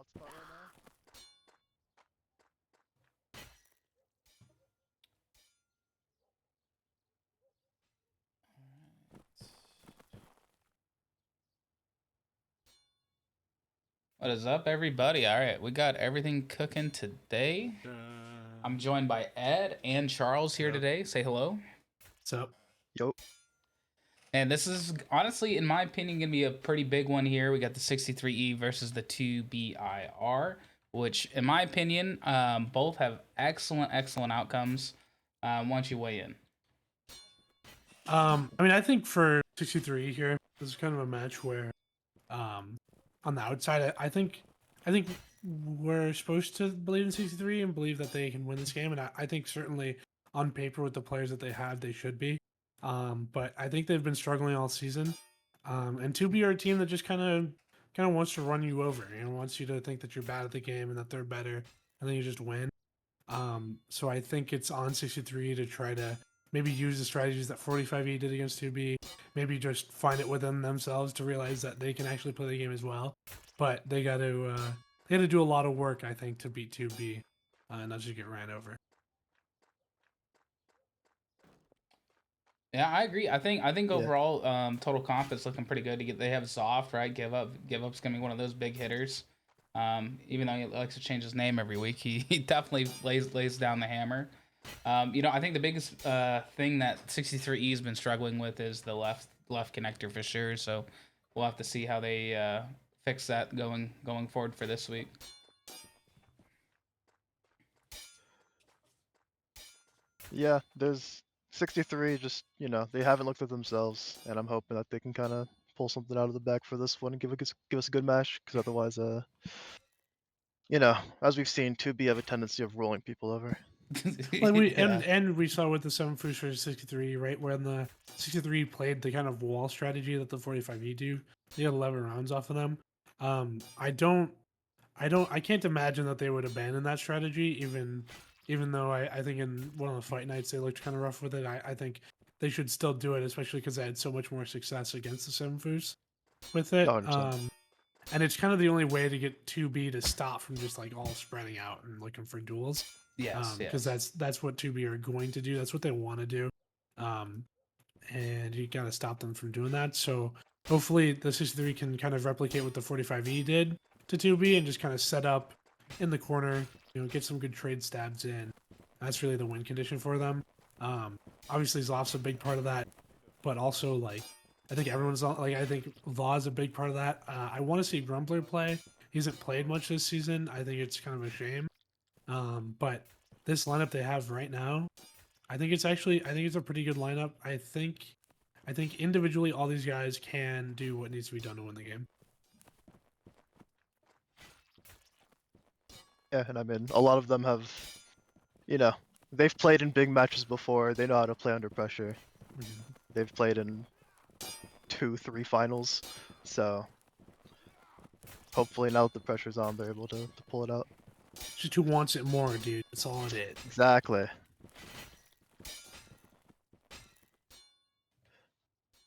hotspot right now. What is up, everybody? All right, we got everything cooking today. I'm joined by Ed and Charles here today. Say hello. What's up? Yo. And this is honestly, in my opinion, gonna be a pretty big one here. We got the 63E versus the 2BIR, which, in my opinion, both have excellent outcomes. Why don't you weigh in? I mean, I think for 63 here, this is kind of a match where, on the outside, I think we're supposed to believe in 63 and believe that they can win this game, and I think certainly on paper with the players that they have, they should be. But I think they've been struggling all season, and 2B are a team that just kind of wants to run you over, wants you to think that you're bad at the game and that they're better, and then you just win. So I think it's on 63 to try to maybe use the strategies that 45E did against 2B, maybe just find it within themselves to realize that they can actually play the game as well. But they got to do a lot of work, I think, to beat 2B, and not just get ran over. Yeah, I agree. I think Yeah. overall, total comp is looking pretty good. To get they have Zoft, right? Give up's gonna be one of those big hitters. Even though he likes to change his name every week, he definitely lays down the hammer. I think the biggest thing that 63E has been struggling with is the left connector for sure. So we'll have to see how they fix that going forward for this week. Yeah, there's 63, just, they haven't looked at themselves, and I'm hoping that they can kind of pull something out of the bag for this one and give us a good match, because otherwise, as we've seen, 2B have a tendency of rolling people over. Like Yeah. and we saw with the 7 Foods for 63, right, when the 63 played the kind of wall strategy that the 45E do. They had 11 rounds off of them. I can't imagine that they would abandon that strategy, even though I think in one of the fight nights they looked kind of rough with it. I think they should still do it, especially because they had so much more success against the 7 Foods with it. 100%. And it's kind of the only way to get 2B to stop from just like all spreading out and looking for duels. Yes. Because Yes. that's what 2B are going to do. That's what they want to do. Um, and you got to stop them from doing that. So hopefully the 63 can kind of replicate what the 45E did to 2B and just kind of set up in the corner, get some good trade stabs in. That's really the win condition for them. Obviously, Zloff's a big part of that, but also like I think I think Law is a big part of that. I want to see Grumbler play. He hasn't played much this season. I think it's kind of a shame. But this lineup they have right now, I think it's a pretty good lineup. I think individually all these guys can do what needs to be done to win the game. Yeah, and I mean, a lot of them have, you know, they've played in big matches before. They know how to play under pressure. They've played in 2, 3 finals, so hopefully now that the pressure's on, they're able to pull it out. Just who wants it more, dude. That's all it is. Exactly.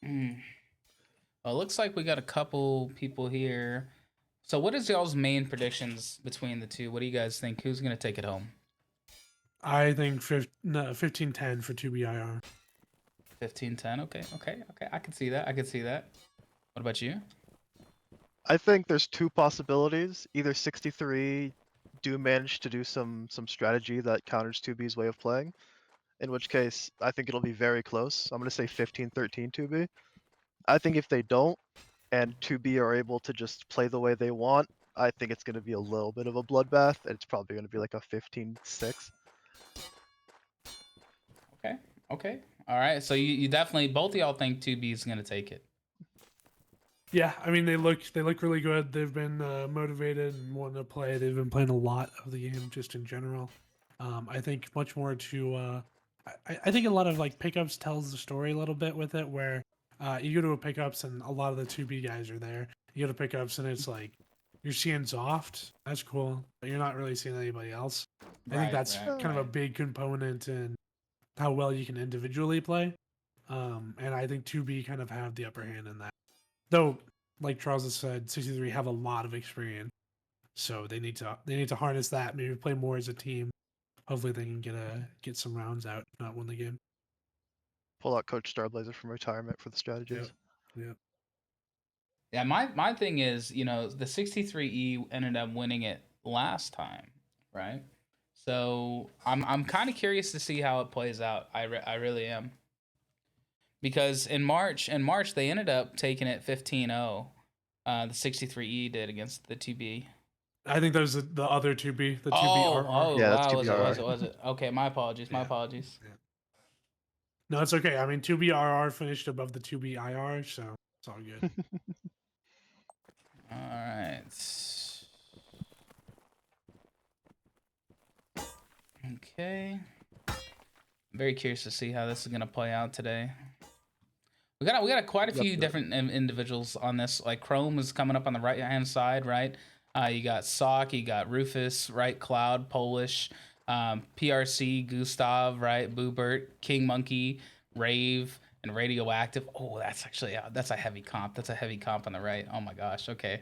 Well, it looks like we got a couple people here. So, what is y'all's main predictions between the two? What do you guys think? Who's gonna take it home? I think 15-10 for 2BIR. 15-10. Okay. I can see that. What about you? I think there's two possibilities. Either 63 do manage to do some strategy that counters 2B's way of playing, in which case I think it'll be very close. I'm going to say 15-13 2B. I think if they don't, and 2B are able to just play the way they want, I think it's going to be a little bit of a bloodbath, and it's probably going to be like a 15-6. Okay. All right. So you definitely both of y'all think 2B is gonna take it. Yeah, I mean they look really good. They've been motivated and wanting to play. They've been playing a lot of the game just in general. I think much more to. I think a lot of like pickups tells the story a little bit with it, where you go to a pickups and a lot of the 2B guys are there. You go to pickups and it's like you're seeing Zoft. That's cool, but you're not really seeing anybody else. I think that's kind of a big component in how well you can individually play. And I think 2B kind of have the upper hand in that. Though, like Charles has said, 63 have a lot of experience. So they need to harness that. Maybe play more as a team. Hopefully they can get some rounds out, if not win the game. Pull out Coach Starblazer from retirement for the strategies. Yep. Yeah, my thing is, the 63E ended up winning it last time, right? So I'm kind of curious to see how it plays out. I really am. Because in March they ended up taking it 15-0. The 63E did against the 2B. I think those are the other 2B, the 2B Oh, RR. Yeah, that's wow, was 2BRR. it? Okay, my apologies. My Yeah. apologies. Yeah. No, it's okay. I mean, 2B RR finished above the 2B IR, so it's all good. All right. Okay. I'm very curious to see how this is gonna play out today. We got quite a few different individuals on this. Like Chrome is coming up on the right hand side, right? You got Sock, you got Rufus, right? Cloud, Polish, PRC, Gustav, right? Boobert, King Monkey, Rave, and Radioactive. Oh, that's actually that's a heavy comp. That's a heavy comp on the right. Oh my gosh. Okay.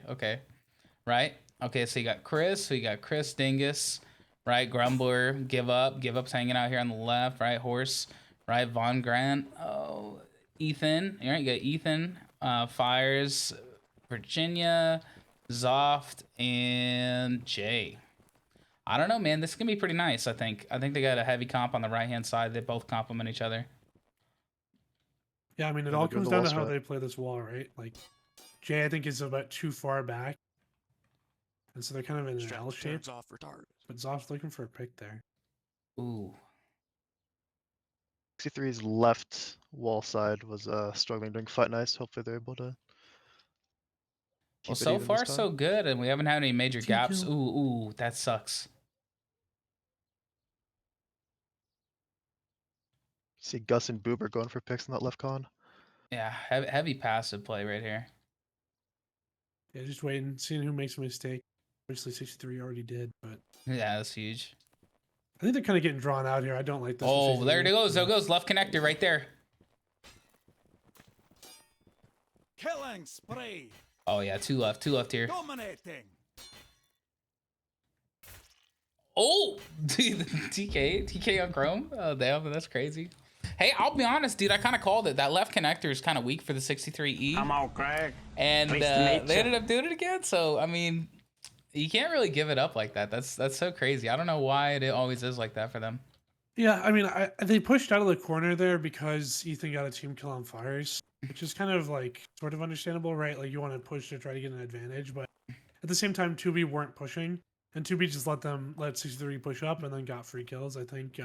Right? Okay, so you got Chris Dingus, right? Grumbler, Give Up's hanging out here on the left, right? Horse, right? Von Grant, oh, Ethan, all right, you got Ethan, Fires, Virginia, Zoft, and Jay. I don't know, man. This is gonna be pretty nice. I think they got a heavy comp on the right hand side. They both complement each other. Yeah, I mean, it Yeah, all they're doing comes the down wall to how strat. they play this wall, right? Like, Jay, I think, is about too far back. And so they're kind of in an L shape. But Zoft's looking for a pick there. Ooh. 63's left wall side was struggling during Fight Nice. Hopefully they're able to Well, keep it so even far this time. so good, and we haven't had any major gaps. kill. Ooh, that sucks. See Gus and Boober going for picks in that left con. Yeah, heavy passive play right here. Yeah, just waiting, seeing who makes a mistake. Obviously, 63 already did, but Yeah, that's huge. I think they're kind of getting drawn out here. I don't like this. Oh, there it goes. There goes left connector right there. Killing spree. Oh yeah, two left here. Dominating. Oh, dude, TK on Chrome. Oh damn, that's crazy. Hey, I'll be honest, dude. I kind of called it. That left connector is kind of weak for the 63E. I'm all Craig. And Nice to meet they ya. ended up doing it again. So I mean, you can't really give it up like that. That's so crazy. I don't know why it always is like that for them. Yeah, I mean, they pushed out of the corner there because Ethan got a team kill on Fires, which is kind of like sort of understandable, right? Like you want to push to try to get an advantage, but at the same time, 2B weren't pushing, and 2B just let 63 push up and then got free kills. I think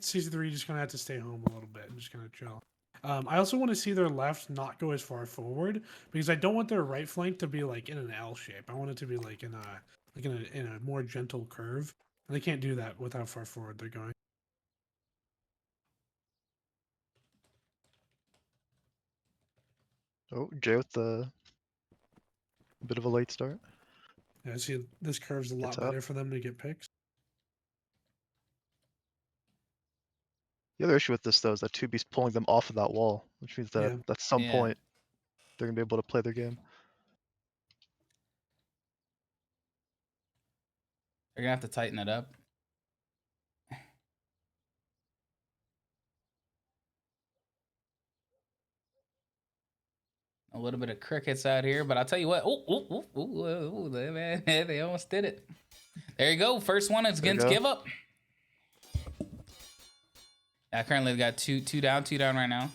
63 just kind of had to stay home a little bit and just kind of chill. I also want to see their left not go as far forward because I don't want their right flank to be like in an L shape. I want it to be like in a more gentle curve. And they can't do that with how far forward they're going. Oh, Jay with the bit of a late start. Yeah, I see this curve's a lot Gets out. better for them to get picks. The other issue with this though is that 2B's pulling them off of that wall, which means that Yeah. at some Yeah. point they're gonna be able to play their game. They're gonna have to tighten it up. A little bit of crickets out here, but I'll tell you what. Man, they almost did it. There you go. First one is against go. Give Up. Yeah, currently we got two down right now.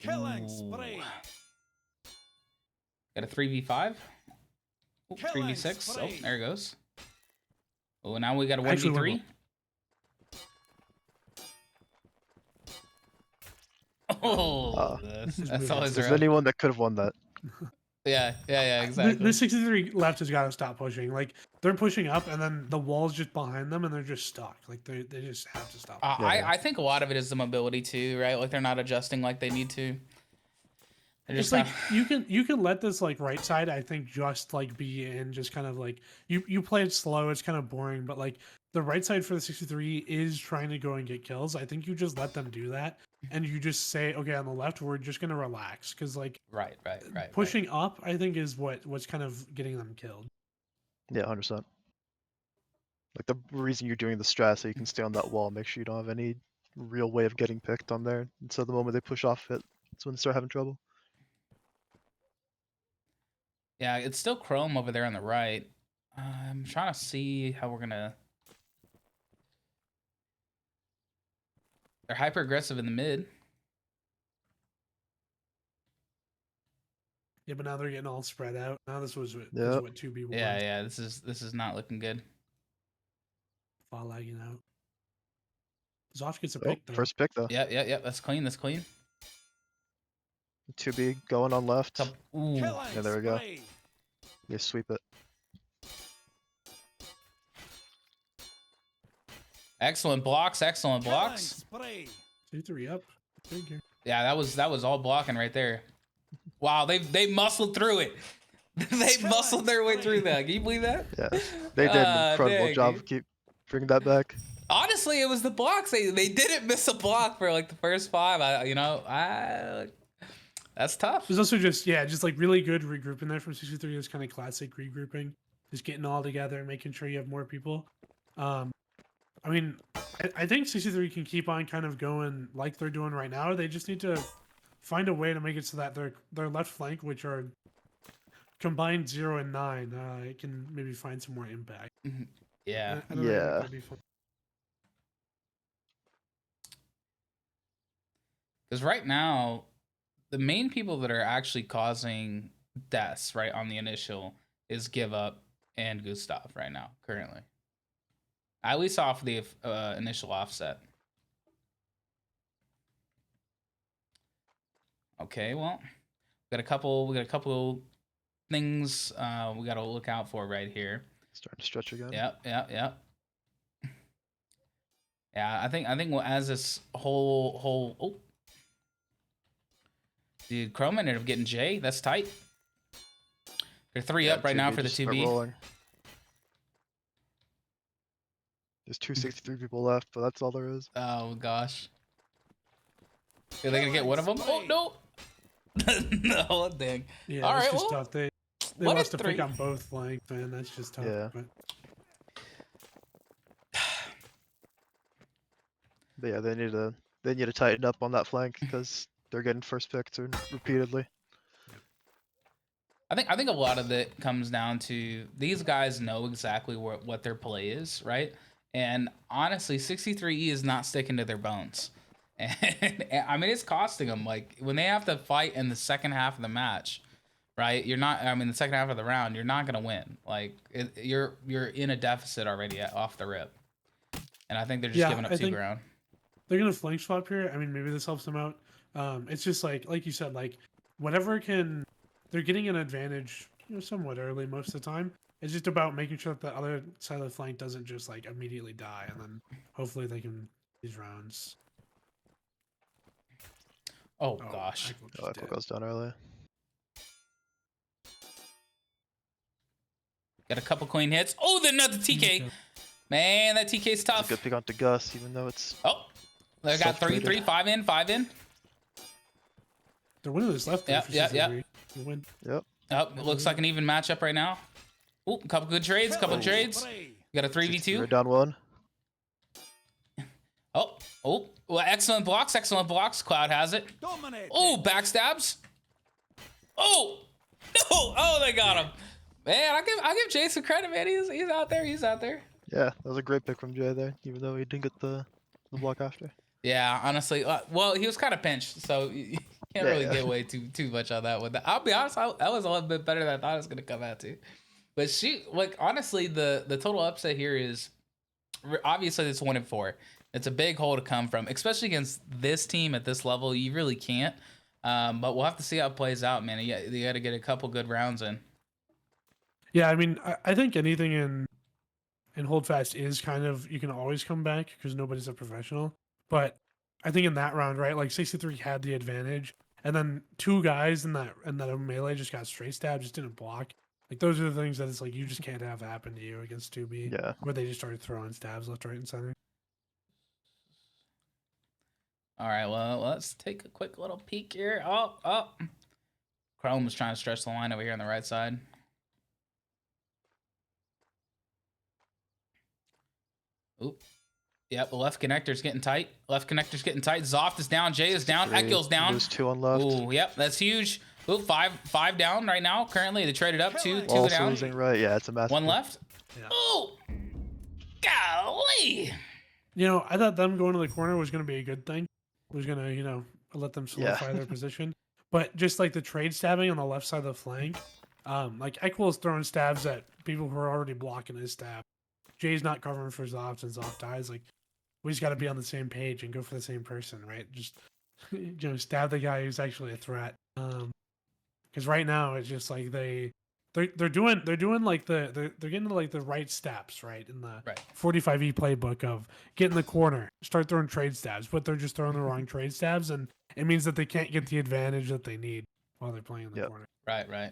Killing Ooh. spree. Got a 3v5. Killing 3v6. Oh, spree. there it goes. Oh, now we got a Actually, 1v3. Oh, that's always There's rough. anyone that could have won that. Yeah, exactly. The 63 left has got to stop pushing. Like they're pushing up, and then the wall's just behind them, and they're just stuck. Like they just have to stop. I think a lot of it is the mobility too, right? Like they're not adjusting like they need to. They're It's just like kinda- you can let this like right side, I think, just like be in, just kind of like you play it slow. It's kind of boring, but like the right side for the 63 is trying to go and get kills. I think you just let them do that, and you just say, okay, on the left, we're just gonna relax, because like right. pushing up, I think, is what's kind of getting them killed. Yeah, 100%. Like the reason you're doing the strat so you can stay on that wall, make sure you don't have any real way of getting picked on there. And so the moment they push off it, that's when they start having trouble. Yeah, it's still Chrome over there on the right. I'm trying to see how we're gonna. They're hyper aggressive in the mid. Yeah, but now they're getting all spread out. Now this was Yep. what 2B was. Yeah. This is not looking good. Fall lagging out. Zoff gets a Oh, pick though. first pick though. Yeah. That's clean. That's clean. 2B going on left. Ooh. Killing Yeah, there we go. spree. They sweep it. Excellent blocks. Excellent Killing blocks. spree. 2-3 up. Figure. Yeah, that was all blocking right there. Wow, they muscled through it. They muscled their way through that. Can you believe that? Yeah, they did an incredible dang, job dude. of keep bringing that back. Honestly, it was the blocks. They didn't miss a block for like the first 5. That's tough. There's also just like really good regrouping there from 63. Is kind of classic regrouping, just getting all together, making sure you have more people. I mean, I think 63 can keep on kind of going like they're doing right now. They just need to find a way to make it so that their left flank, which are combined 0 and 9, it can maybe find some more impact. Yeah. I don't know, Yeah. that'd be fun. Because right now, the main people that are actually causing deaths, right, on the initial is Give Up and Gustav right now, currently. At least off the initial offset. Okay, well, we got a couple things we got to look out for right here. Starting to stretch again. Yep. Yeah, I think as this whole oh, dude, Chrome ended up getting J. That's tight. They're 3 Yeah, up right now 2B for the just start 2B. rolling. There's 263 people left, but that's all there is. Oh gosh. Are they gonna get one of them? Oh no. No, dang. Yeah, All that's right, just well, tough. They what lost a a pick 3. on both flanks, man. That's just tough. Yeah. But yeah, they need to tighten up on that flank because they're getting first picked repeatedly. I think a lot of it comes down to these guys know exactly what their play is, right? And honestly, 63E is not sticking to their bones. And I mean, it's costing them. Like when they have to fight in the second half of the match, right? The second half of the round, you're not gonna win. Like you're in a deficit already off the rip. And I think they're just giving up 2 ground. They're gonna flank swap here. I mean, maybe this helps them out. It's just like you said, like whatever can. They're getting an advantage, somewhat early most of the time. It's just about making sure that the other side of the flank doesn't just like immediately die, and then hopefully they can these rounds. Oh gosh. Echo goes down early. Got a couple clean hits. Oh, then another TK. Man, that TK's tough. Good pick onto Gus, even though it's. Oh, they got 3, 5 in. They're winning this left. Yep. You win. Yep. Oh, it looks like an even matchup right now. Oh, a couple good trades. Killing trades. spree. Got a We're 3v2. down 1. Oh. Well, excellent blocks. Cloud has it. Dominating. Oh, backstabs. Oh, no. Oh, they got him. Man, I give Jason credit, man. He's out there. Yeah, that was a great pick from Jay there, even though he didn't get the block after. Yeah, honestly. Well, he was kind of pinched, so you can't really get away too much on that one. I'll be honest, that was a little bit better than I thought it was gonna come out to. But honestly, the total upset here is obviously it's 1-4. It's a big hole to come from, especially against this team at this level. You really can't. But we'll have to see how it plays out, man. You got to get a couple good rounds in. Yeah, I mean, I think anything in Holdfast is kind of, you can always come back because nobody's a professional. But I think in that round, right, like 63 had the advantage, and then two guys in that melee just got straight stabbed, just didn't block. Like those are the things that it's like you just can't have happen to you against 2B, Yeah. where they just started throwing stabs left, right, and center. All right, well, let's take a quick little peek here. Oh. Chrome is trying to stretch the line over here on the right side. Oop. Yep, the left connector's getting tight. Zoft is down. Jay is down. Ekil's down. Lose 2 on left. Ooh, yep, that's huge. Ooh, five down right now. Currently, they traded up. Two Also down. losing right. Yeah, it's a massive. One left. Yeah. Ooh, golly. You know, I thought them going to the corner was going to be a good thing. It was going to, you know, let them solidify their position. But just like the trade stabbing on the left side of the flank, like Equil is throwing stabs at people who are already blocking his stab. Jay's not covering for Zoft, and Zoft dies. Like, we just got to be on the same page and go for the same person, right? Just, you know, stab the guy who's actually a threat. Because right now it's just like they're doing like they're getting to like the right steps, right, in the 45E playbook of get in the corner, start throwing trade stabs, but they're just throwing the wrong trade stabs, and it means that they can't get the advantage that they need while they're playing in the corner. Right.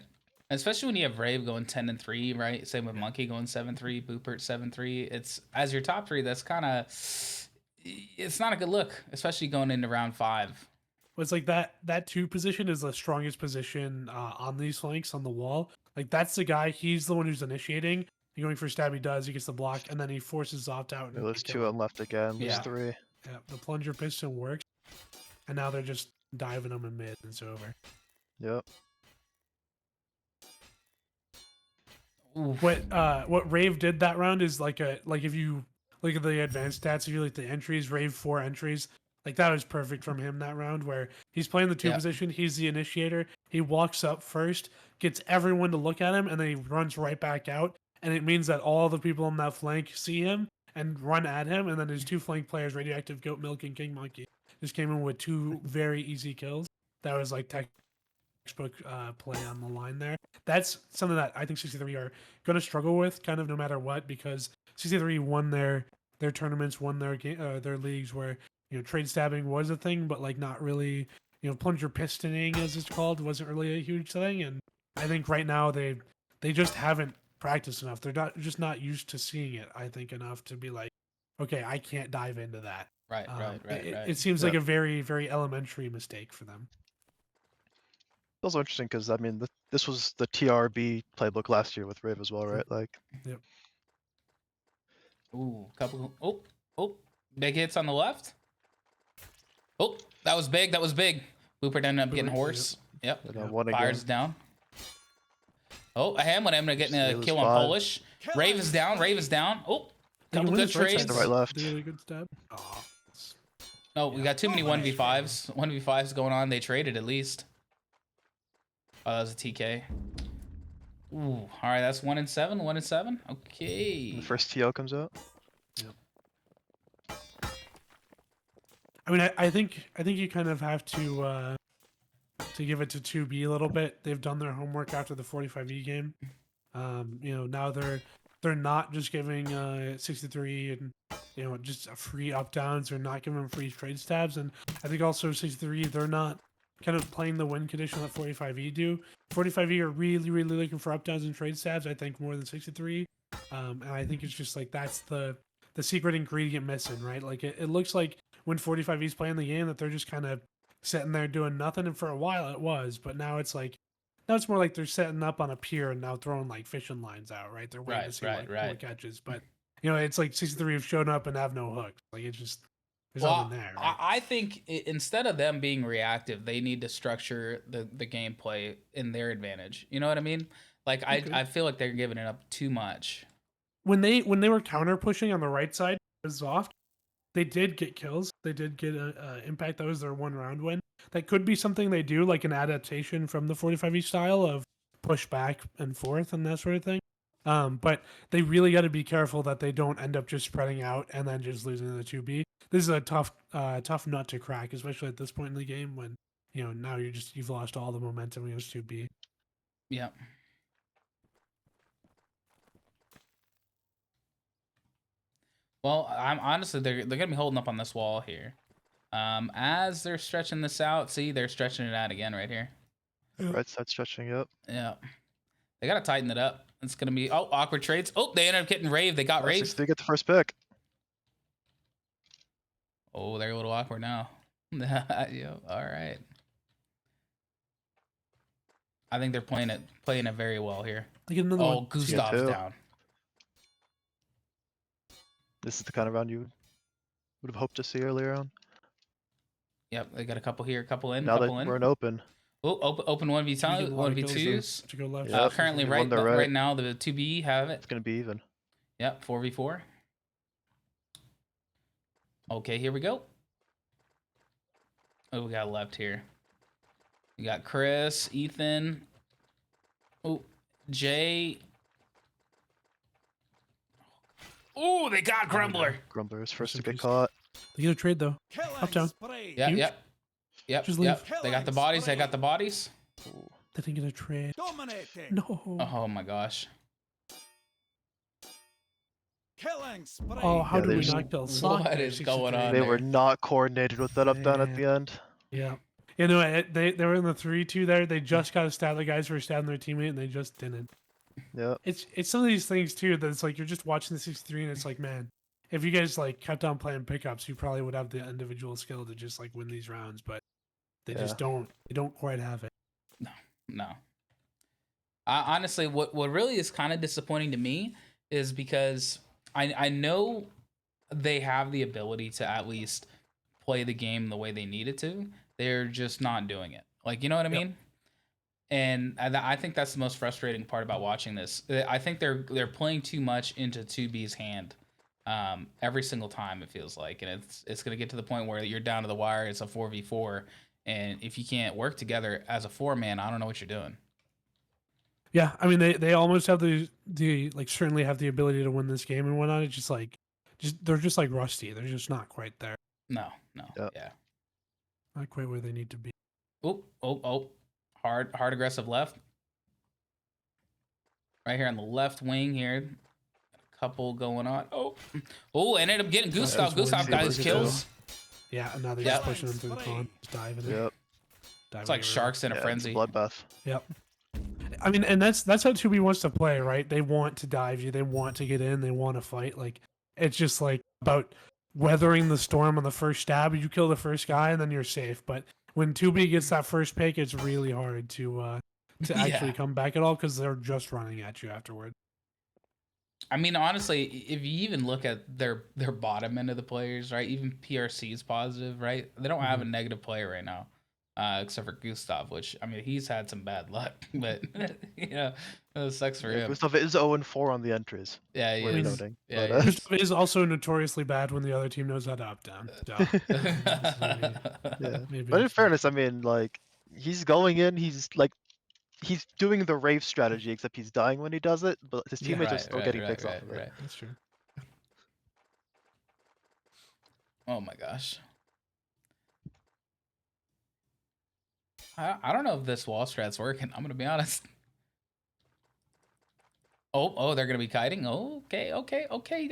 Especially when you have Rave going 10-3, right? Same with Monkey going 7-3, Boopert 7-3. It's as your top three, that's kind of it's not a good look, especially going into round 5. Well, it's like that 2 position is the strongest position on these flanks on the wall. Like that's the guy. He's the one who's initiating. He's going for stab. He does. He gets the block, and then he forces Zoft out. Yeah, lose 2 on left again. Lose 3. Yeah, the plunger piston works, and now they're just diving them in mid, and it's over. Yep. What Rave did that round is like if you look at the advanced stats, if you look at the entries, Rave 4 entries, like that was perfect from him that round where he's playing the 2 position, he's the initiator, he walks up first, gets everyone to look at him, and then he runs right back out, and it means that all the people on that flank see him and run at him, and then his 2 flank players, Radioactive Goat Milk and King Monkey, just came in with 2 very easy kills. That was like textbook play on the line there. That's something that I think 63 are going to struggle with, kind of no matter what, because 63 won their tournaments, won their leagues where, you know, trade stabbing was a thing, but like not really, you know, plunger pistoning as it's called wasn't really a huge thing. And I think right now they just haven't practiced enough. They're just not used to seeing it, I think, enough to be like, okay, I can't dive into that. Right. It seems like a very, very elementary mistake for them. It's also interesting because I mean, this was the TRB playbook last year with Rave as well, right? Like, Yep. Ooh, couple. Oh, big hits on the left. Oh, that was big. Boopert ended up getting horse. Yep. one Fires again. down. Oh, I am gonna get a Steel's kill on 5. Polish. Rave is down. Oh, couple good trades. The right left. Did a really good stab. Oh, No, we got too many 1v5s. 1v5s going on. They traded at least. Oh, that was a TK. Ooh, all right, that's 1-7. 1-7. Okay. The first TO comes out. I mean, I think you kind of have to give it to 2B a little bit. They've done their homework after the 45E game. You know, now they're not just giving 63 and, you know, just a free up downs. They're not giving them free trade stabs, and I think also 63 they're not kind of playing the win condition that 45E do. 45E are really, really looking for up downs and trade stabs, I think, more than 63. And I think it's just like that's the secret ingredient missing, right? Like it looks like when 45E is playing the game that they're just kind of sitting there doing nothing, and for a while it was, but now it's more like they're setting up on a pier and now throwing like fishing lines out, right? They're waiting to see what catches, but you know, it's like 63 have shown up and have no hooks. Like it's just there's nothing there. Right? I think instead of them being reactive, they need to structure the gameplay in their advantage. You know what I mean? Like I feel like they're giving it up too much. When they were counter pushing on the right side with Zoft, they did get kills. They did get a impact. That was their 1 round win. That could be something they do, like an adaptation from the 45E style of push back and forth and that sort of thing. But they really got to be careful that they don't end up just spreading out and then just losing the 2B. This is a tough nut to crack, especially at this point in the game when, you know, now you've lost all the momentum against 2B. Yeah. Well, I'm honestly they're gonna be holding up on this wall here. As they're stretching this out, see, they're stretching it out again right here. Right side stretching up. Yeah. They got to tighten it up. It's going to be, oh, awkward trades. Oh, they ended up getting Rave. They got Rave. 63 get the first pick. Oh, they're a little awkward now. Yeah, all right. I think they're playing it very well here. They get another Oh, one. Gustav's two. down. This is the kind of round you would have hoped to see earlier on. Yep, they got a couple here, a couple in, Now couple that in. we're in open. Oh, open 1v2, Getting a lot of kills, though. 1v2s. To go left. Yep. Currently, They right, won the right. right now, the 2B have it. It's gonna be even. Yep, 4v4. Okay, here we go. Oh, we got left here. We got Chris, Ethan. Oh, Jay. Oh, they got Grumbler. Grumbler's first to in get peace. caught. They get a trade though. Killing Uptown. spree. Yep, Huge. yep. Just Yep. leave. They got the bodies. They got the bodies. Ooh. They didn't get a trade. Dominating. No. Oh my gosh. Killing spree. Oh, how Yeah, do we there's- not kill What Sock? is going on? They there. were not coordinated with that up down at Man. the end. Yeah. You know, they were in the 3-2 there. They just got to stab the guys who were stabbing their teammate, and they just didn't. Yeah. It's some of these things too that it's like you're just watching the 63, and it's like, man, if you guys like kept on playing pickups, you probably would have the individual skill to just like win these rounds, but they just don't. They don't quite have it. No. Honestly, what really is kind of disappointing to me is because I know they have the ability to at least play the game the way they need it to. They're just not doing it. Like, you know what I mean? And I think that's the most frustrating part about watching this. I think they're playing too much into 2B's hand every single time, it feels like. And it's going to get to the point where you're down to the wire. It's a 4v4. And if you can't work together as a 4-man, I don't know what you're doing. Yeah, I mean they almost have the like certainly have the ability to win this game and whatnot. It's just like they're just like rusty. They're just not quite there. No. Yep. Yeah. Not quite where they need to be. Oh. Hard aggressive left. Right here on the left wing here. A couple going on. Oh, ended up getting Gustav. That's Gustav one got his super kills. Yeah, and now they're Yep. just pushing them through the pond, just diving in. Yep. Diving It's like everywhere. sharks in a Yeah, it's frenzy. bloodbath. Yep. I mean, and that's how 2B wants to play, right? They want to dive you. They want to get in. They want to fight. Like, it's just like about weathering the storm on the first stab. You kill the first guy, and then you're safe. But when 2B gets that first pick, it's really hard to actually Yeah. come back at all because they're just running at you afterward. I mean, honestly, if you even look at their bottom end of the players, right? Even PRC is positive, right? They don't have a negative player right now, except for Gustav, which, I mean, he's had some bad luck, but, you know, it sucks for Yeah, him. Gustav is 0-4 on the entries. Yeah, he Worth is. noting. Yeah, But, he is. It is also notoriously bad when the other team knows how to up down. So, yeah. maybe But in it's- fairness, I mean, like, he's going in, he's doing the rave strategy, except he's dying when he does it, but his Yeah. teammates are still getting picks off of it. Right. That's true. Oh my gosh. I don't know if this wall strat's working. I'm gonna be honest. Oh, they're gonna be kiting. Okay.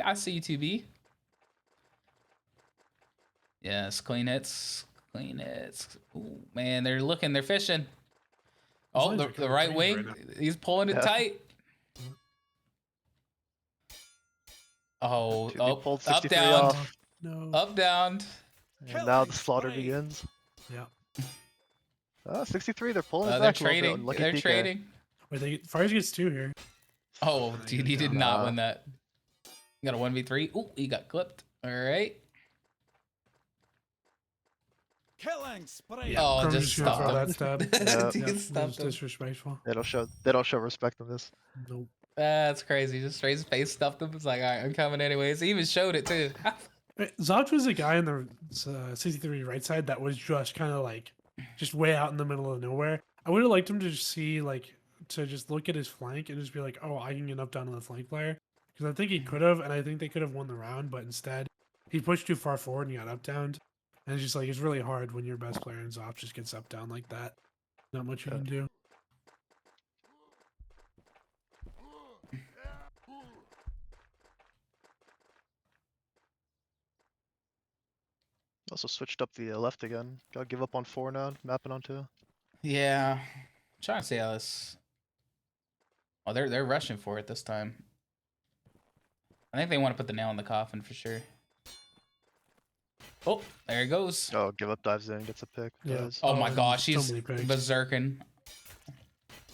I see you, 2B. Yes, clean hits. Ooh, man, they're fishing. Oh, lines are the kinda right crazy wing. right He's pulling it Yeah. tight. Oh, 2B pulled up, 63 down, off. No. up, down. And now the Killing slaughter spree. begins. Yeah. 63, they're pulling it They're back a little bit. trading. Lucky They're PK. trading. Wait, Fires gets 2 here. Oh, dude, he did not Nah. win that. Got a 1v3. Ooh, he got clipped. All right. Killing spree. Oh, Chrome just gonna stop throw him. that stab. Yeah. Dude, Yep, stop that's him. disrespectful. They don't show respect on this. Nope. That's crazy. Just straight face stuffed him. It's like, all right, I'm coming anyways. He even showed it too. Zot was a guy in the 63 right side that was just kind of like just way out in the middle of nowhere. I would have liked him to just see to just look at his flank and just be like, oh, I can get up down on the flank player, because I think he could have, and I think they could have won the round, but instead he pushed too far forward and he got up down, and it's just like it's really hard when your best player in Zop just gets up down like that. Not much you can do. Also switched up the left again. Gotta give up on 4 now, mapping on 2. Yeah. I'm trying to see how this. Oh, they're rushing for it this time. I think they want to put the nail in the coffin for sure. Oh, there it goes. Oh, give up, dives in, gets a pick, Yeah. dies. Oh my and gosh, so he's many picks. berserking.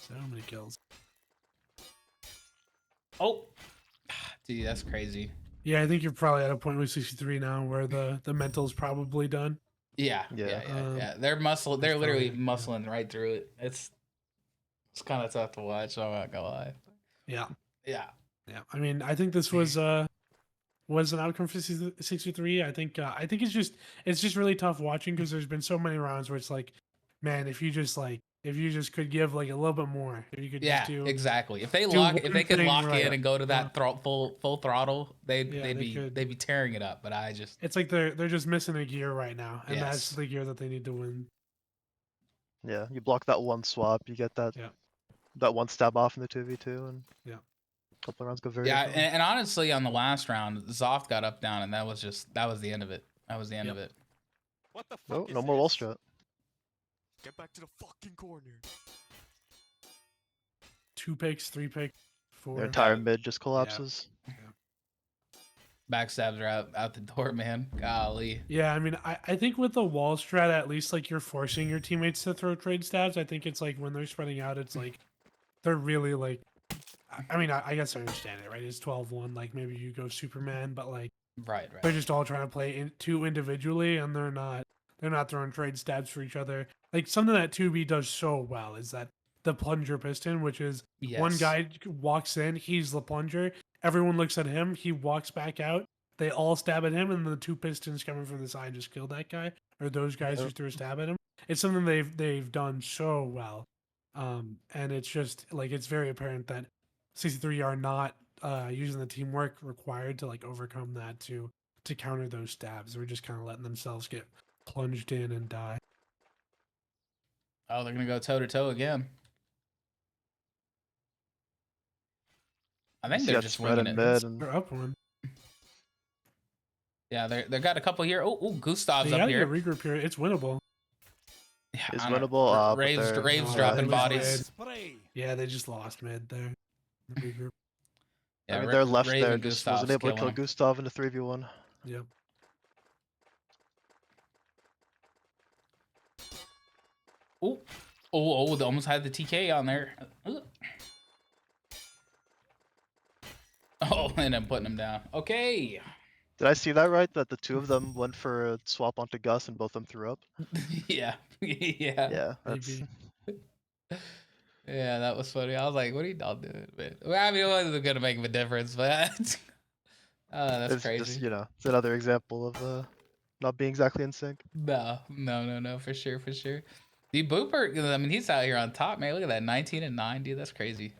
So many kills. Oh, dude, that's crazy. Yeah, I think you're probably at a point with 63 now where the mental's probably done. Yeah. Yeah. They're That's literally probably- muscling right through it. It's kind of tough to watch. I'm not gonna lie. Yeah. Yeah. Yeah. I mean, I think this was an outcome for 63. I think it's just really tough watching because there's been so many rounds where it's like, man, if you just could give like a little bit more, if you could Yeah, just do exactly. If they one could thing lock right. in and go to that full throttle, Yeah, they'd they be tearing it up. But I just it's like they're just missing a gear right now, and Yes. that's the gear that they need to win. Yeah, you block that one swap, you get that Yeah. that one stab off in the 2v2, and Yeah. a couple of rounds go very yeah, differently. and honestly, on the last round, Zoft got up down, and that was the end of it. That was the end Yep. of it. What the fuck No, is no more wall this? strat. Get back to the fucking corner. 2 picks, 3 picks, 4. Their entire mid just collapses. Backstabs are out the door, man. Golly. Yeah, I mean, I think with the wall strat, at least like you're forcing your teammates to throw trade stabs. I think it's like when they're spreading out, it's like they're really like. I mean, I guess I understand it, right? It's 12-1. Like maybe you go Superman, but like Right. they're just all trying to play two individually, and they're not throwing trade stabs for each other. Like something that 2B does so well is that the plunger piston, which is Yes. one guy walks in, he's the plunger. Everyone looks at him. He walks back out. They all stab at him, and the 2 pistons coming from the side just kill that guy, or those guys who threw a stab at him. It's something they've done so well, and it's just like it's very apparent that 63 are not using the teamwork required to like overcome that to counter those stabs. They're just kind of letting themselves get plunged in and die. Oh, they're gonna go toe to toe again. I think See they're that just spread winging in it. mid, and They're up one. Yeah, they got a couple here. Oh, Gustav's They up gotta here. get regroup here. It's winnable. Yeah, is I don't know. winnable. But Raves they're- Raves No, dropping they bodies. mid. Spray. Yeah, they just lost mid there. The regroup. Yeah, I mean, their left Rave there and just Gustav's wasn't able to kill killing 'em. Gustav in the 3v1. Yep. Oh, they almost had the TK on there. Oh, and I'm putting him down. Okay. Did I see that right? That the 2 of them went for a swap onto Gus and both of them threw up? Yeah. Yeah. Yeah, that's Maybe. Yeah, that was funny. I was like, what are you all doing, man? Well, I mean, it wasn't going to make a difference, but that's it's crazy. just, it's another example of not being exactly in sync. No, for sure. The Booper, I mean, he's out here on top, man. Look at that, 19-9, dude. That's crazy.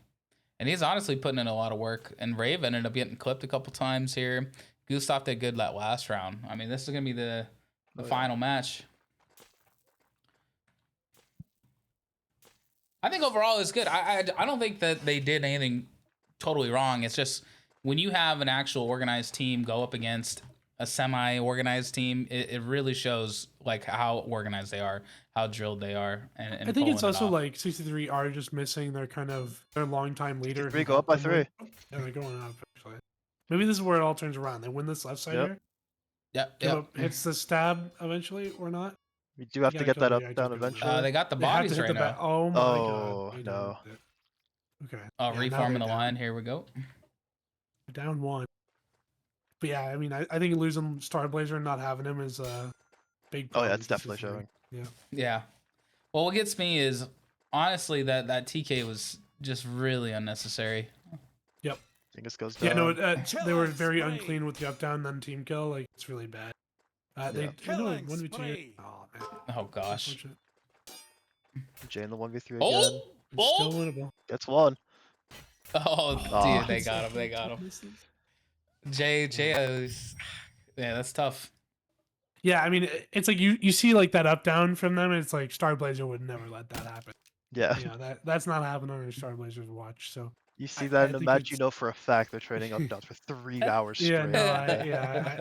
And he's honestly putting in a lot of work. And Rave ended up getting clipped a couple times here. Gustav did good that last round. I mean, this is going to be the Oh, yeah. final match. I think overall it's good. I don't think that they did anything totally wrong. It's just when you have an actual organized team go up against a semi-organized team, it really shows like how organized they are, how drilled they are, and I think it's pulling it also off. like 63 are just missing their their longtime leader. 63 who go up by helped them win. 3. Yeah, they're going up actually. Maybe this is where it all turns around. They win this left side Yep. here. Yep. Hits the stab eventually or not. You do have You to gotta get that kill up the guy down just doing that. eventually. They got the They have to bodies hit right the now. back. Oh my Oh, god. They no. did it. Okay. Oh, Yeah, now reforming they're the down. line. Here we go. Down 1. But yeah, I mean, I think losing Star Blazer and not having him is a big Oh problem. yeah, it's for definitely 63. showing. Yeah. Yeah. Well, what gets me is honestly that TK was just really unnecessary. I think this goes down. Yeah, no, they were Killing very spree. unclean with the up down, then team kill. Like it's really bad. They Yeah. I know Killing 1v2. spree. Oh man, Oh gosh. unfortunate. Jay in the 1v3 again. Oh, It's still oh, winnable. Gets one. oh, Aw. dude, they got him. They got him. Jay, yeah, that's tough. Yeah, I mean, it's like you see like that up down from them. It's like Star Blazer would never let that happen. Yeah. That's not happening on a Star Blazer's watch. So You see I that in a think match, it's you know for a fact they're trading up downs for 3 hours yeah, straight. no,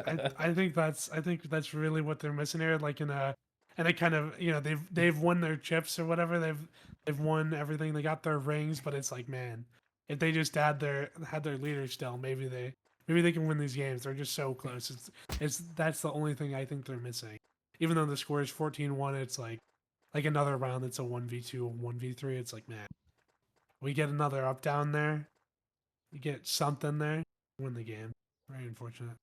Okay. I think that's really what they're missing here. Like in a kind of they've won their chips or whatever. They've won everything. They got their rings, but it's like, man, if they just had their leader still, maybe they can win these games. They're just so close. It's that's the only thing I think they're missing. Even though the score is 14-1, it's like another round that's a 1v2 or 1v3. It's like, man, we get another up down there. You get something there, win the game. Very unfortunate.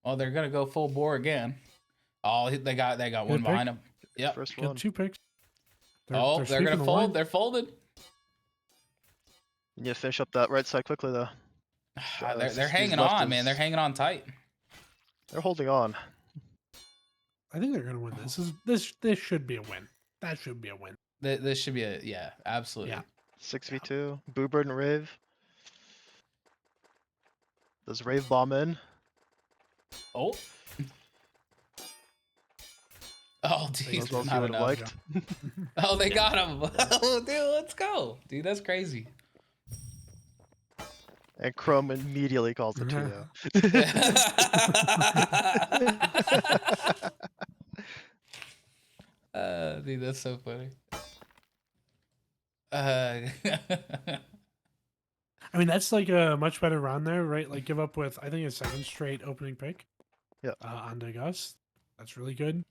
Well, they're gonna go full bore again. Oh, they got one Good pick. behind them. Yep. First Got one. 2 picks. They're gonna sweeping the fold. line. They're folded. You need to finish up that right side quickly, though. They're 60's hanging left on, man. They're is- hanging on tight. They're holding on. I think they're gonna win this. This should be a win. That should be a win. This should be absolutely. Yeah. 6v2. Boobird and Rave. Does Rave bomb in? Oh. Oh, They dude, As well as not you would have enough. liked. Oh, they got him. Oh, dude, let's go, dude. That's crazy. And Chrome immediately calls the Uh-huh. 2-0. Dude, that's so funny. I mean, that's like a much better round there, right? Like give up with I think a second straight opening pick. Yeah. On Degas. That's really good.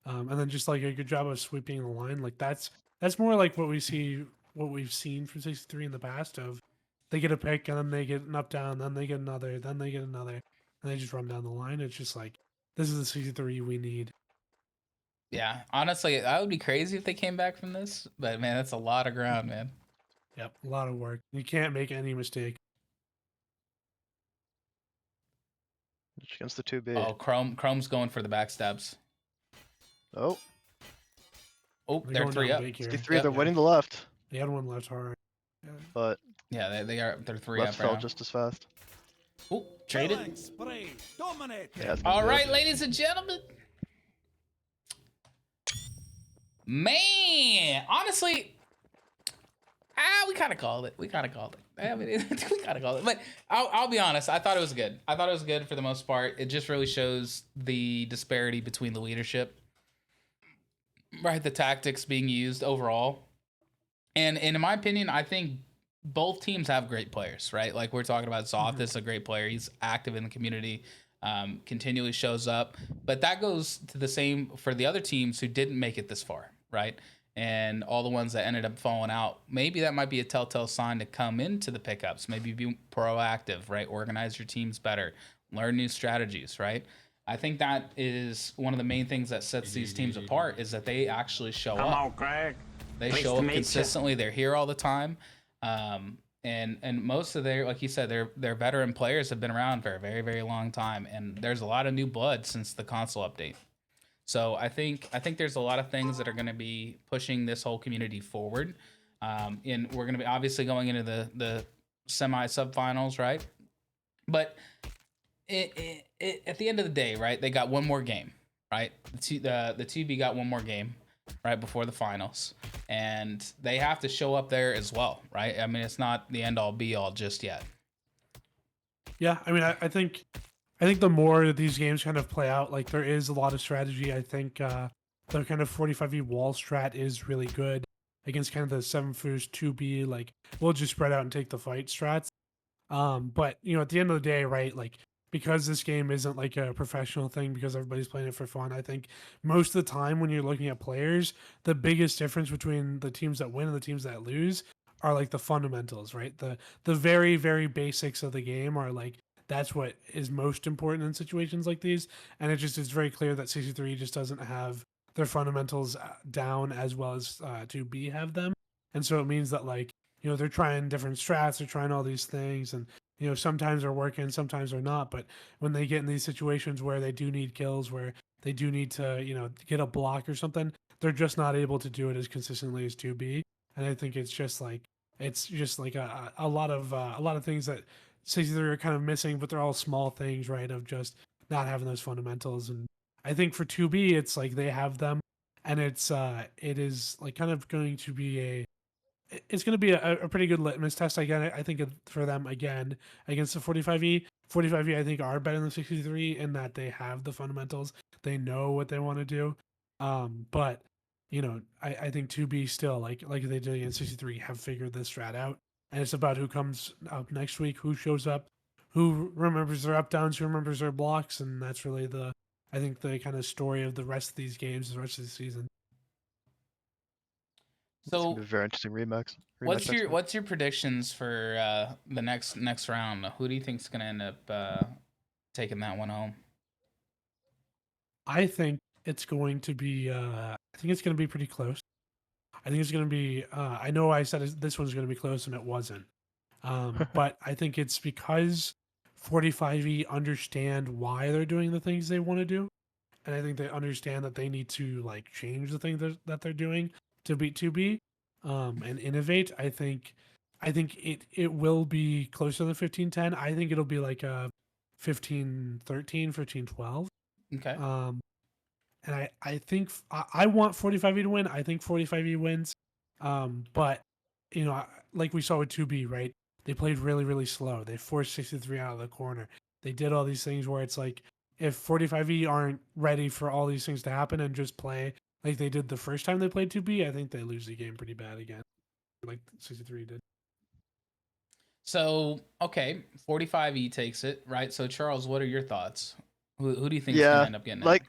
And then just like a good job of sweeping the line. Like that's more like what we've seen from 63 in the past of they get a pick and then they get an up down, then they get another, then they get another, and they just run down the line. It's just like this is the 63 we need. Yeah, honestly, that would be crazy if they came back from this. But man, that's a lot of ground, man. Yep, a lot of work. You can't make any mistake. Against the 2B. Oh, Chrome's going for the backstabs. Oh, Oh, They're they're going 3 down up. big here. 63, Yep. they're winning the left. They had one left hard. Yeah. But Yeah, they're 3 left up fell right now. just as fast. Oh, traded. Killing spree. Dominate. Yeah, it's gonna All be right, good. ladies and gentlemen. Man, honestly, we kind of called it. I mean, we kind of called it. But I'll be honest. I thought it was good. I thought it was good for the most part. It just really shows the disparity between the leadership, right? The tactics being used overall. And in my opinion, I think both teams have great players, right? Like we're talking about Zoth is a great player. He's active in the community, continually shows up. But that goes to the same for the other teams who didn't make it this far, right? And all the ones that ended up falling out. Maybe that might be a telltale sign to come into the pickups. Maybe be proactive, right? Organize your teams better. Learn new strategies, right? I think that is one of the main things that sets these teams apart is that they actually show Come up. on, Craig. They Pleased show to up meet ya. consistently. They're here all the time, and most of their, like you said, their veteran players have been around for a very, very long time. And there's a lot of new blood since the console update. So I think there's a lot of things that are going to be pushing this whole community forward. And we're going to be obviously going into the semi subfinals, right? But at the end of the day, right? They got one more game, right? The 2B got one more game right before the finals, and they have to show up there as well, right? I mean, it's not the end all be all just yet. Yeah, I mean, I think the more that these games kind of play out, like there is a lot of strategy. I think the kind of 45v wall strat is really good against kind of the 7 foos 2B. Like we'll just spread out and take the fight strats. But at the end of the day, right? Like because this game isn't like a professional thing, because everybody's playing it for fun. I think most of the time when you're looking at players, the biggest difference between the teams that win and the teams that lose are like the fundamentals, right? The very, very basics of the game are like that's what is most important in situations like these. And it's very clear that 63 just doesn't have their fundamentals down as well as 2B have them. And so it means that like, they're trying different strats, they're trying all these things, and sometimes they're working, sometimes they're not. But when they get in these situations where they do need kills, where they do need to, get a block or something, they're just not able to do it as consistently as 2B. And I think it's just like a lot of things that 63 are kind of missing, but they're all small things, right? Of just not having those fundamentals. And I think for 2B, it's like they have them, and it is like kind of going to be it's going to be a pretty good litmus test again. I think for them again against the 45E. 45E, I think, are better than 63 in that they have the fundamentals. They know what they want to do. But I think 2B still like they did against 63 have figured this strat out, and it's about who comes up next week, who shows up, who remembers their up downs, who remembers their blocks, and that's really I think the kind of story of the rest of these games, the rest of the season. It's gonna So be a very interesting rematch. what's Next your week. what's your predictions for the next round? Who do you think's gonna end up taking that one home? I think it's going to be. I think it's going to be pretty close. I think it's going to be. I know I said this one's going to be close, and it wasn't. But I think it's because 45E understand why they're doing the things they want to do, and I think they understand that they need to like change the things that they're doing to beat 2B, and innovate. I think it will be closer than 15-10. I think it'll be like a 15-13, 15-12. Okay. And I think I want 45E to win. I think 45E wins. But like we saw with 2B, right? They played really, really slow. They forced 63 out of the corner. They did all these things where it's like if 45E aren't ready for all these things to happen and just play like they did the first time they played 2B, I think they lose the game pretty bad again, like 63 did. So okay, 45E takes it, right? So Charles, what are your thoughts? Who do you think is gonna Yeah, end up getting it?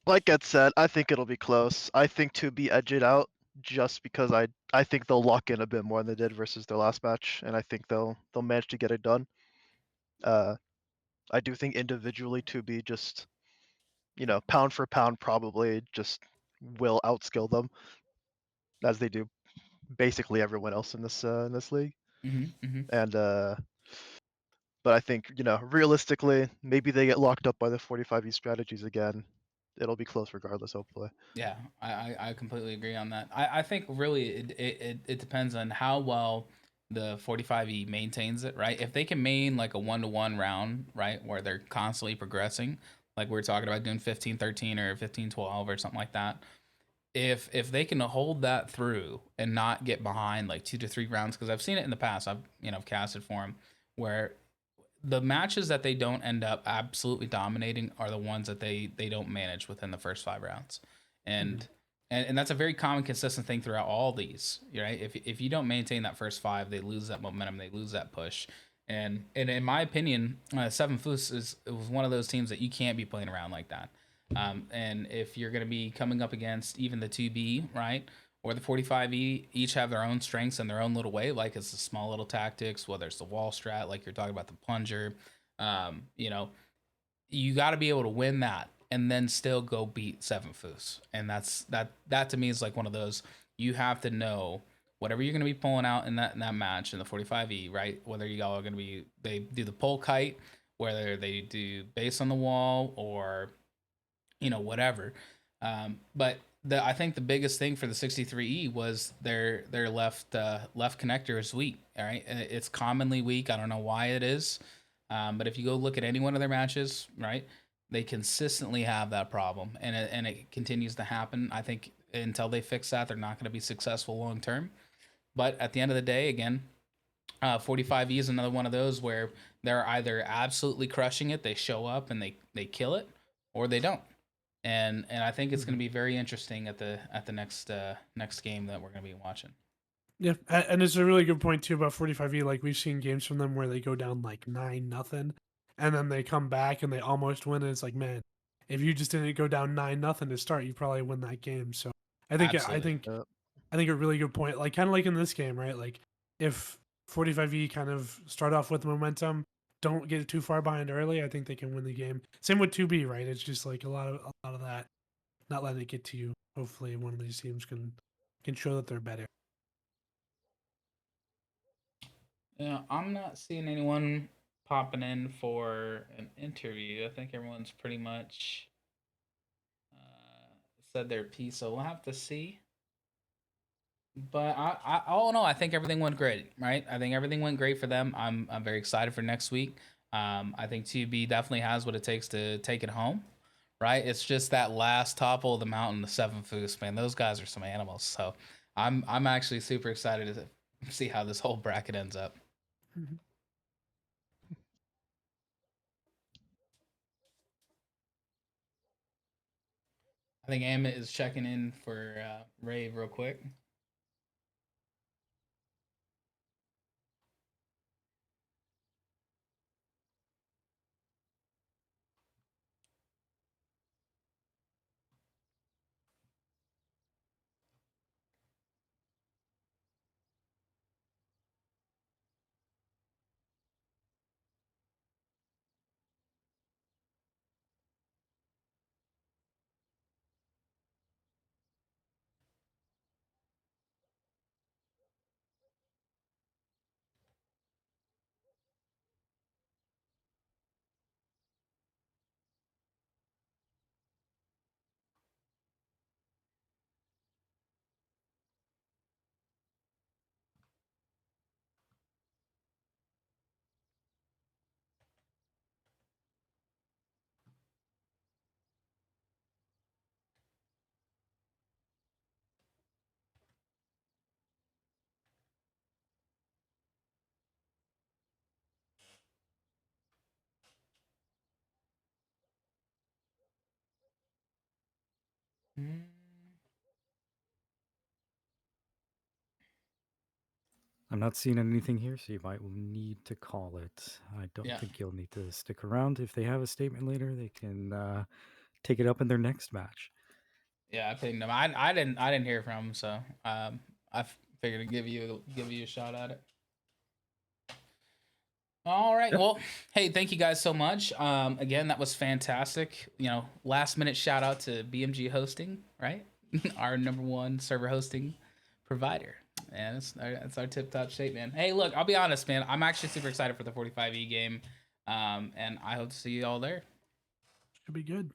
like Ed said, I think it'll be close. I think 2B edge it out just because I think they'll lock in a bit more than they did versus their last match, and I think they'll manage to get it done. I do think individually 2B just pound for pound probably just will outskill them as they do basically everyone else in this league. Mm-hmm. And but I think realistically, maybe they get locked up by the 45E strategies again. It'll be close regardless, hopefully. Yeah, I completely agree on that. I think really it depends on how well the 45E maintains it, right? If they can maintain like a 1-to-1 round, right, where they're constantly progressing, like we are talking about doing 15-13 or 15-12 or something like that. If they can hold that through and not get behind like 2 to 3 rounds, because I've seen it in the past. I've casted for them where the matches that they don't end up absolutely dominating are the ones that they don't manage within the first 5 rounds, and and that's a very common consistent thing throughout all these, right? If you don't maintain that first 5, they lose that momentum, they lose that push, and in my opinion, Seven Foos was one of those teams that you can't be playing around like that. And if you're going to be coming up against even the 2B, right, or the 45E, each have their own strengths and their own little way. Like it's the small little tactics, whether it's the wall strat, like you're talking about the plunger. Um, you know, you got to be able to win that and then still go beat Seven Foos. And that to me is like one of those, you have to know whatever you're going to be pulling out in that match in the 45E, right? Whether y'all are going to be, they do the pole kite, whether they do base on the wall or whatever. But I think the biggest thing for the 63E was their left connector is weak. All right, and it's commonly weak. I don't know why it is, but if you go look at any one of their matches, right, they consistently have that problem, and it continues to happen. I think until they fix that, they're not going to be successful long term. But at the end of the day, again, 45E is another one of those where they're either absolutely crushing it, they show up and they kill it, or they don't. And I think it's going to be very interesting at the next game that we're going to be watching. Yeah, and it's a really good point too about 45E. Like we've seen games from them where they go down like 9-0, and then they come back and they almost win. And it's like, man, if you just didn't go down 9-0 to start, you probably win that game. So Absolutely. I think a really good point. Like kind of like in this game, right? Like if 45E kind of start off with momentum, don't get too far behind early, I think they can win the game. Same with 2B, right? It's just like a lot of that, not letting it get to you. Hopefully, one of these teams can show that they're better. Yeah, I'm not seeing anyone popping in for an interview. I think everyone's pretty much said their piece, so we'll have to see. But all in all, I think everything went great, right? I think everything went great for them. I'm very excited for next week. I think 2B definitely has what it takes to take it home, right? It's just that last topple of the mountain, the Seven Foos, man. Those guys are some animals. So I'm actually super excited to see how this whole bracket ends up. Mhm. I think Amit is checking in for Rave real quick. Mm. I'm not seeing anything here, so you might need to call it. I don't Yeah. think you'll need to stick around. If they have a statement later, they can take it up in their next match. Yeah, I pinged him. I didn't hear from him, so I figured to give you a shot at it. All right. Yep. Well, hey, thank you guys so much. Again, that was fantastic. Last minute shout out to BMG Hosting, right? Our #1 server hosting provider. And that's our tip top shape, man. Hey, look, I'll be honest, man. I'm actually super excited for the 45E game. And I hope to see you all there. Should be good.